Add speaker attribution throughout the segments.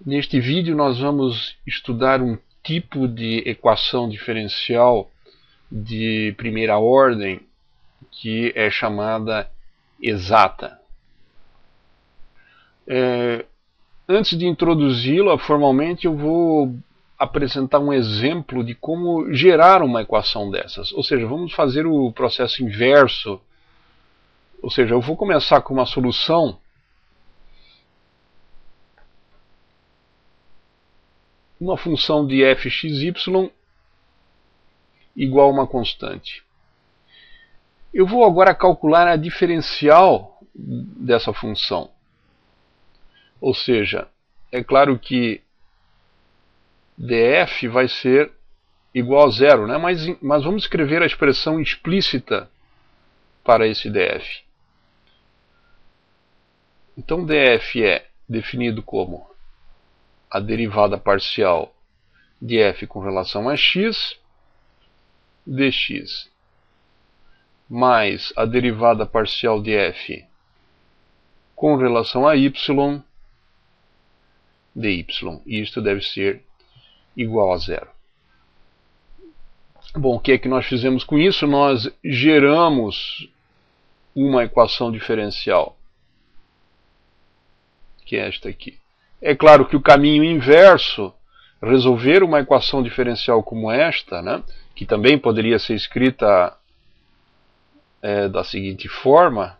Speaker 1: Neste vídeo nós vamos estudar um tipo de equação diferencial de primeira ordem que é chamada exata. Antes de introduzi-la formalmente, eu vou apresentar um exemplo de como gerar uma equação dessas. Ou seja, vamos fazer o processo inverso. Ou seja, eu vou começar com uma solução uma função de fxy igual a uma constante. Eu vou agora calcular a diferencial dessa função. Ou seja, é claro que df vai ser igual a zero, né? mas vamos escrever a expressão explícita para esse df. Então df é definido como a derivada parcial de f com relação a x dx mais a derivada parcial de f com relação a y dy. E isto deve ser igual a zero. Bom, o que é que nós fizemos com isso? Nós geramos uma equação diferencial, que é esta aqui. É claro que o caminho inverso, resolver uma equação diferencial como esta, né, que também poderia ser escrita da seguinte forma.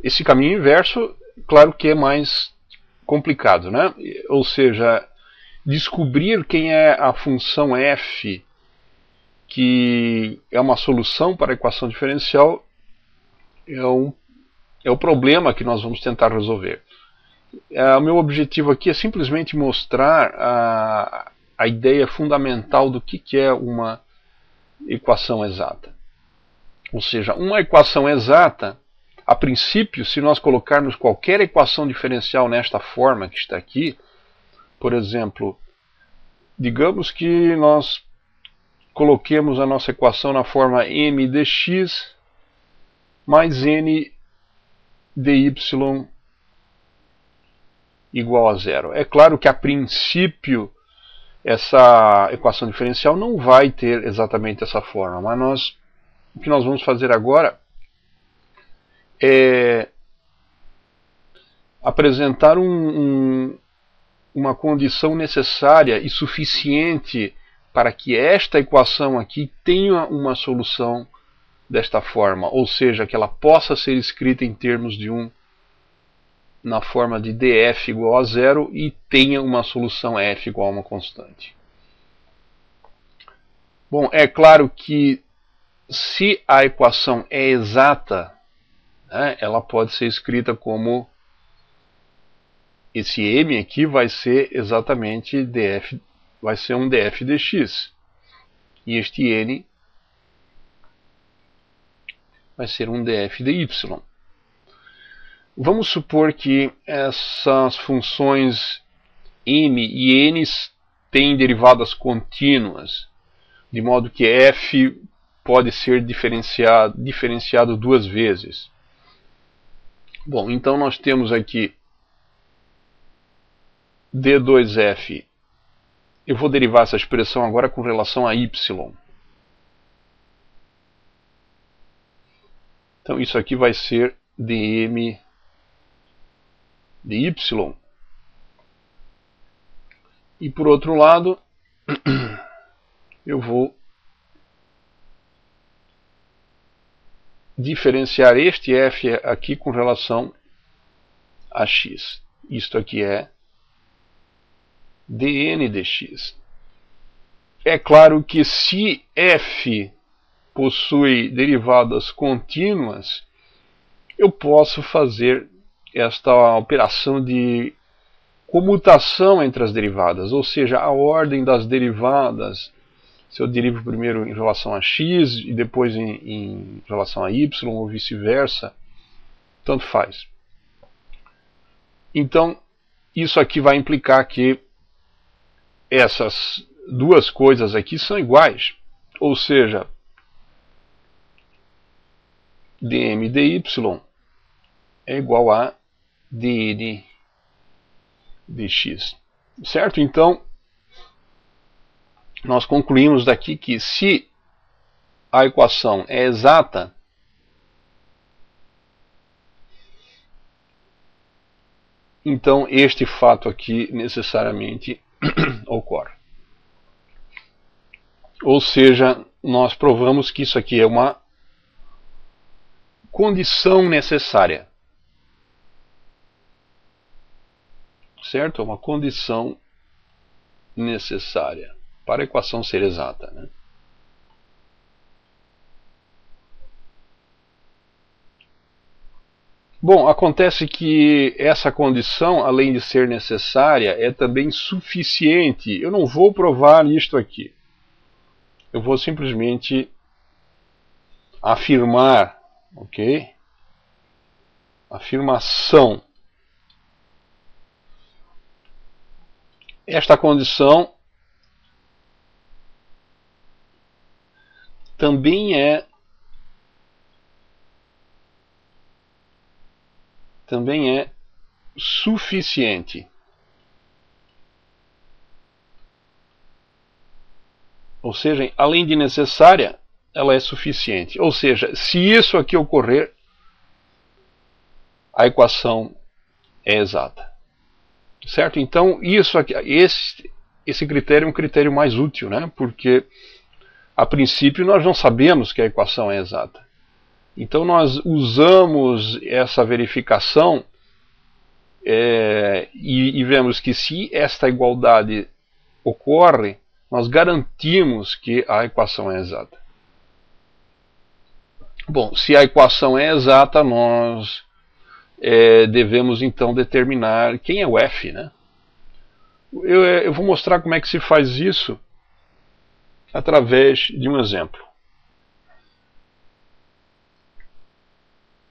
Speaker 1: Esse caminho inverso, claro que é mais complicado, né? Ou seja, descobrir quem é a função f que é uma solução para a equação diferencial é o problema que nós vamos tentar resolver. O meu objetivo aqui é simplesmente mostrar a ideia fundamental do que é uma equação exata. Ou seja, uma equação exata, a princípio, se nós colocarmos qualquer equação diferencial nesta forma que está aqui, por exemplo, digamos que nós coloquemos a nossa equação na forma m dx mais n dy igual a zero. É claro que a princípio essa equação diferencial não vai ter exatamente essa forma, mas o que nós vamos fazer agora é apresentar uma condição necessária e suficiente para que esta equação aqui tenha uma solução desta forma, ou seja, que ela possa ser escrita em termos de na forma de df igual a zero e tenha uma solução f igual a uma constante. Bom, é claro que se a equação é exata, né, ela pode ser escrita como esse m aqui vai ser exatamente df, vai ser um df dx, e este n vai ser um df dy. Vamos supor que essas funções m e n têm derivadas contínuas, de modo que f pode ser diferenciado duas vezes. Bom, então nós temos aqui d2f. Eu vou derivar essa expressão agora com relação a y. Então isso aqui vai ser dm dy. E por outro lado, eu vou diferenciar este f aqui com relação a x. Isto aqui é dn dx. É claro que se f possui derivadas contínuas, eu posso fazer esta operação de comutação entre as derivadas, ou seja, a ordem das derivadas, se eu derivo primeiro em relação a x e depois em relação a y ou vice-versa, tanto faz. Então, isso aqui vai implicar que essas duas coisas aqui são iguais, ou seja, dm dy é igual a dn dx. Certo? Então, nós concluímos daqui que se a equação é exata, então este fato aqui necessariamente ocorre. Ou seja, nós provamos que isso aqui é uma condição necessária. Certo? É uma condição necessária para a equação ser exata, né? Bom, acontece que essa condição, além de ser necessária, é também suficiente. Eu não vou provar isto aqui. Eu vou simplesmente afirmar, ok? Afirmação. Esta condição também é suficiente. Ou seja, além de necessária, ela é suficiente. Ou seja, se isso aqui ocorrer, a equação é exata. Certo? Então, isso aqui, esse critério é um critério mais útil, né? Porque, a princípio, nós não sabemos que a equação é exata. Então, nós usamos essa verificação e vemos que se esta igualdade ocorre, nós garantimos que a equação é exata. Bom, se a equação é exata, nós devemos então determinar quem é o f, né? Eu vou mostrar como é que se faz isso através de um exemplo.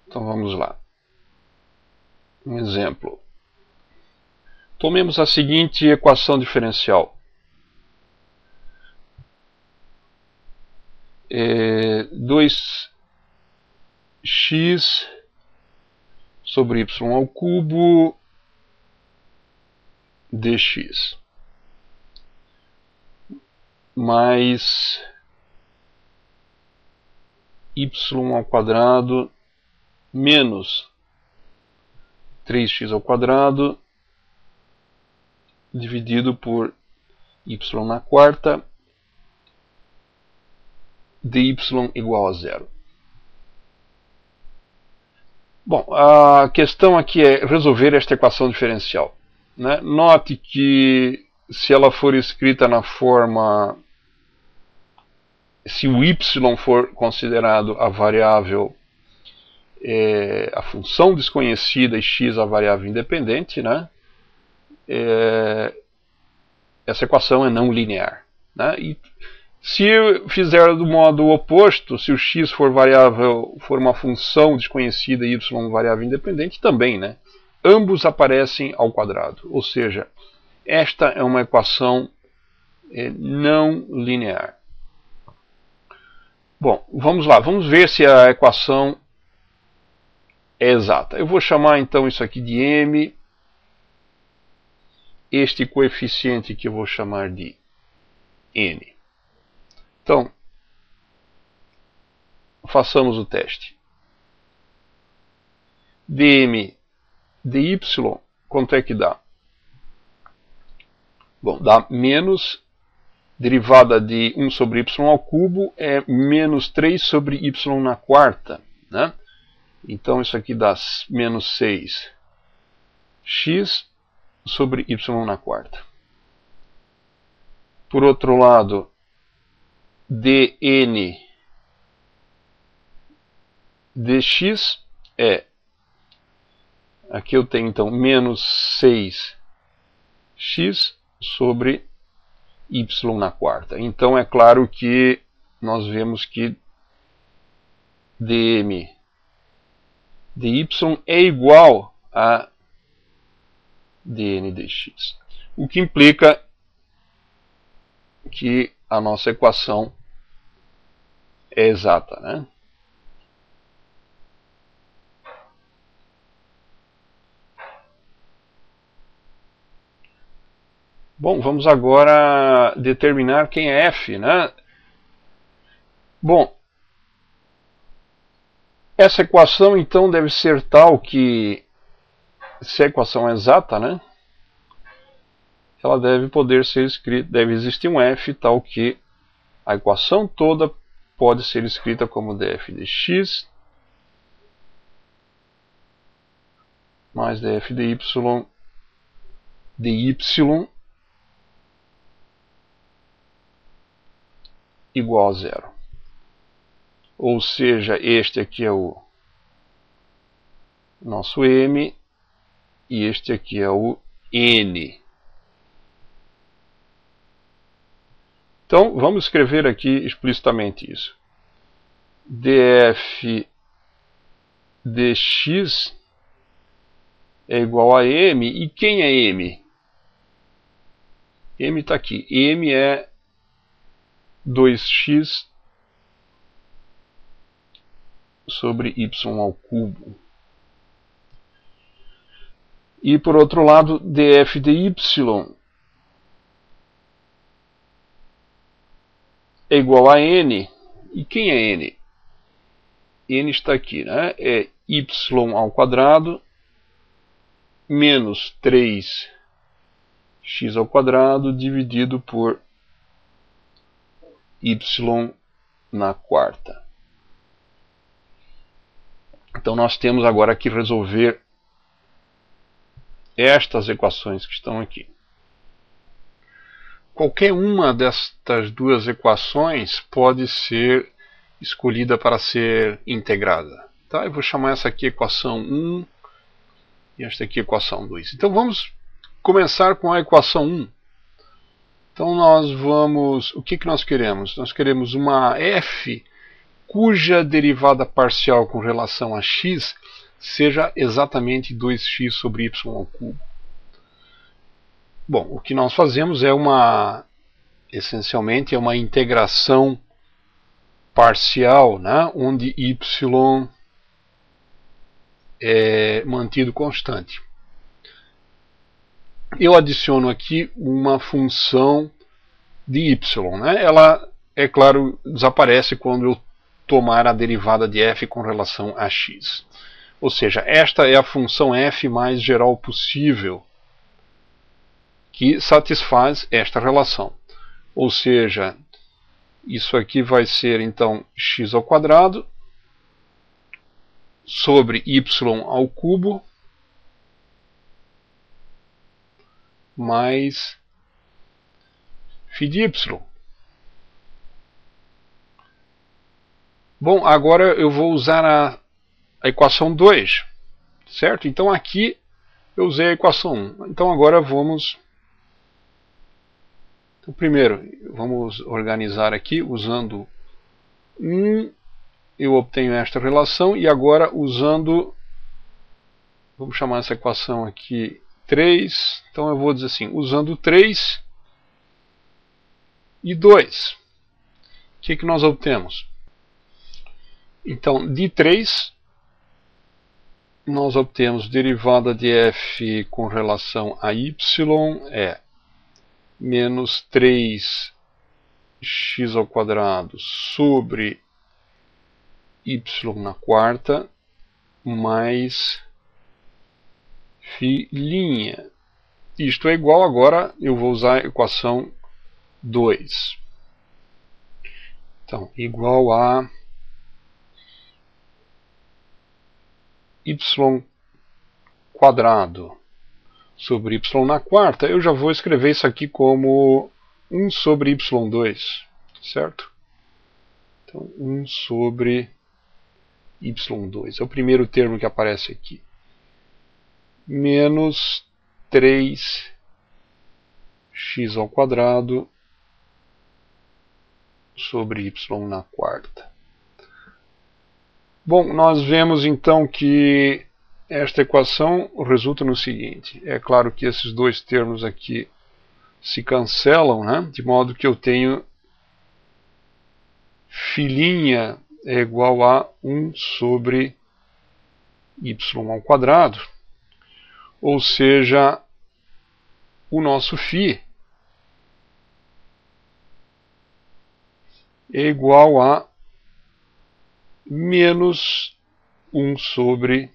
Speaker 1: Então vamos lá. Um exemplo. Tomemos a seguinte equação diferencial. 2x sobre y ao cubo dx mais y ao quadrado menos 3x ao quadrado dividido por y na quarta dy igual a zero. Bom, a questão aqui é resolver esta equação diferencial, né? Note que se ela for escrita na forma, se o y for considerado a variável, a função desconhecida e x a variável independente, né? Essa equação é não linear, né? E se eu fizer do modo oposto, se o x for uma função desconhecida e y uma variável independente, também, né? Ambos aparecem ao quadrado, ou seja, esta é uma equação não linear. Bom, vamos lá, vamos ver se a equação é exata. Eu vou chamar então isso aqui de m, este coeficiente que eu vou chamar de n. Então, façamos o teste. dm dy, quanto é que dá? Bom, dá menos, derivada de 1 sobre y ao cubo é menos 3 sobre y na quarta, né? Então isso aqui dá menos 6x sobre y na quarta. Por outro lado, dn dx aqui eu tenho então menos 6x sobre y na quarta. Então é claro que nós vemos que dm dy é igual a dn dx. O que implica que a nossa equação é exata, né? Bom, vamos agora determinar quem é f, né? Bom, essa equação então deve ser tal que, se a equação é exata, né? Ela deve poder ser escrita, deve existir um f tal que a equação toda pode ser escrita como df de x mais df de y igual a zero. Ou seja, este aqui é o nosso m e este aqui é o n. Então, vamos escrever aqui explicitamente isso. df dx é igual a m. E quem é m? M está aqui. M é 2x sobre y ao cubo. E por outro lado, df de y é igual a n. E quem é n? N está aqui, né? É y ao quadrado menos 3x ao quadrado dividido por y na quarta. Então nós temos agora que resolver estas equações que estão aqui. Qualquer uma destas duas equações pode ser escolhida para ser integrada. Tá? Eu vou chamar essa aqui equação 1 e esta aqui equação 2. Então vamos começar com a equação 1. Então nós vamos... O que nós queremos? Nós queremos uma f cuja derivada parcial com relação a x seja exatamente 2x sobre y ao cubo. Bom, o que nós fazemos é essencialmente é uma integração parcial, né, onde y é mantido constante. Eu adiciono aqui uma função de y, né? Ela, é claro, desaparece quando eu tomar a derivada de f com relação a x. Ou seja, esta é a função f mais geral possível que satisfaz esta relação. Ou seja, isso aqui vai ser então x ao quadrado sobre y ao cubo mais φ de y. Bom, agora eu vou usar a equação 2, certo? Então aqui eu usei a equação 1. Então agora vamos... Então, primeiro, vamos organizar aqui usando 1, eu obtenho esta relação, e agora usando, vamos chamar essa equação aqui 3, então eu vou dizer assim, usando 3 e 2, o que nós obtemos? Então, de 3, nós obtemos derivada de f com relação a y é menos 3x ao quadrado sobre y na quarta mais φ'. Isto é igual, agora eu vou usar a equação 2. Então, igual a y quadrado sobre y na quarta. Eu já vou escrever isso aqui como 1 sobre y2, certo? Então, 1 sobre y2 é o primeiro termo que aparece aqui. Menos 3x ao quadrado sobre y na quarta. Bom, nós vemos então que esta equação resulta no seguinte. É claro que esses dois termos aqui se cancelam, né? De modo que eu tenho φ' é igual a 1 sobre y ao quadrado. Ou seja, o nosso φ é igual a menos 1 sobre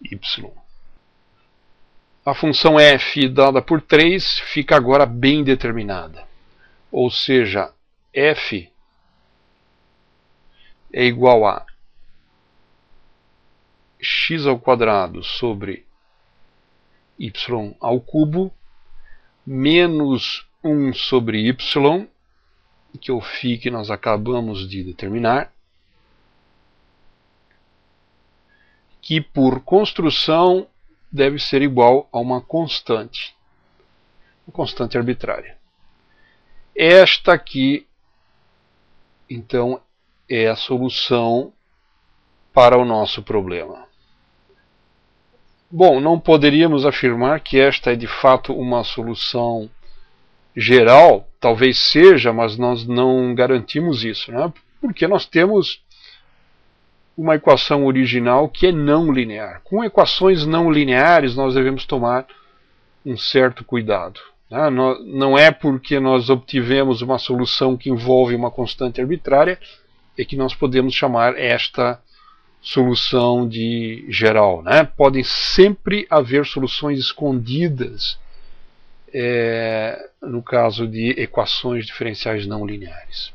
Speaker 1: y. A função f dada por 3 fica agora bem determinada. Ou seja, f é igual a x ao quadrado sobre y ao cubo menos 1 sobre y, que é o φ que nós acabamos de determinar, que por construção deve ser igual a uma constante arbitrária. Esta aqui, então, é a solução para o nosso problema. Bom, não poderíamos afirmar que esta é de fato uma solução geral, talvez seja, mas nós não garantimos isso, né? Porque nós temos uma equação original que é não linear. Com equações não lineares nós devemos tomar um certo cuidado. Né? Não é porque nós obtivemos uma solução que envolve uma constante arbitrária é que nós podemos chamar esta solução de geral. Né? Podem sempre haver soluções escondidas no caso de equações diferenciais não lineares.